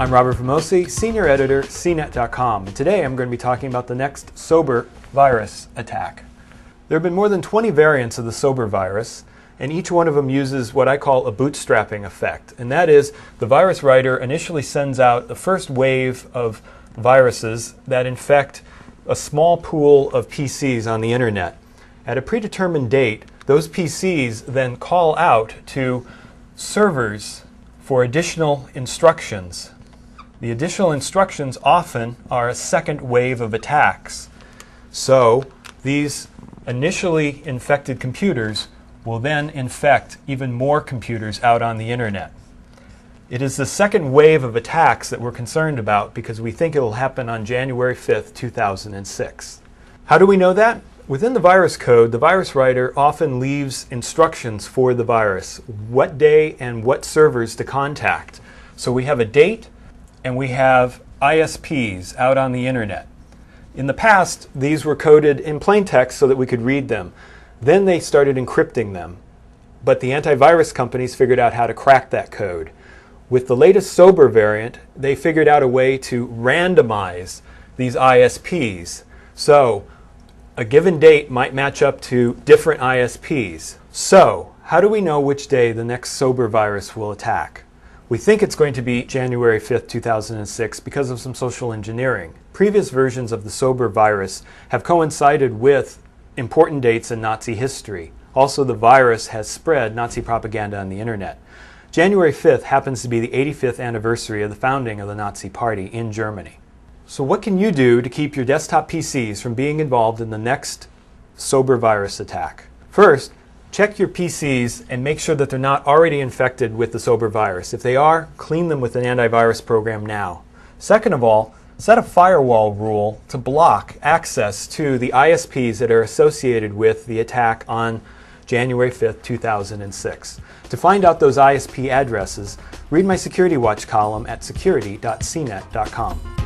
I'm Robert Vamosi, Senior Editor, CNET.com, and today I'm going to be talking about the next SOBR virus attack. There have been more than 20 variants of the SOBR virus, and each one of them uses what I call a bootstrapping effect, and that is the virus writer initially sends out the first wave of viruses that infect a small pool of PCs on the internet. At a predetermined date, those PCs then call out to servers for additional instructions. The additional instructions often are a second wave of attacks. So these initially infected computers will then infect even more computers out on the internet. It is the second wave of attacks that we're concerned about because we think it will happen on January 5th, 2006. How do we know that? Within the virus code, the virus writer often leaves instructions for the virus, what day and what servers to contact. So we have a date and we have ISPs out on the internet. In the past, these were coded in plain text so that we could read them. Then they started encrypting them. But the antivirus companies figured out how to crack that code. With the latest SOBR variant, they figured out a way to randomize these ISPs. So a given date might match up to different ISPs. So how do we know which day the next SOBR virus will attack? We think it's going to be January 5th, 2006 because of some social engineering. Previous versions of the SOBR virus have coincided with important dates in Nazi history. Also, the virus has spread Nazi propaganda on the internet. January 5th happens to be the 85th anniversary of the founding of the Nazi Party in Germany. So what can you do to keep your desktop PCs from being involved in the next SOBR virus attack? First, check your PCs and make sure that they're not already infected with the SOBR virus. If they are, clean them with an antivirus program now. Second of all, set a firewall rule to block access to the ISPs that are associated with the attack on January 5th, 2006. To find out those ISP addresses, read my Security Watch column at security.cnet.com.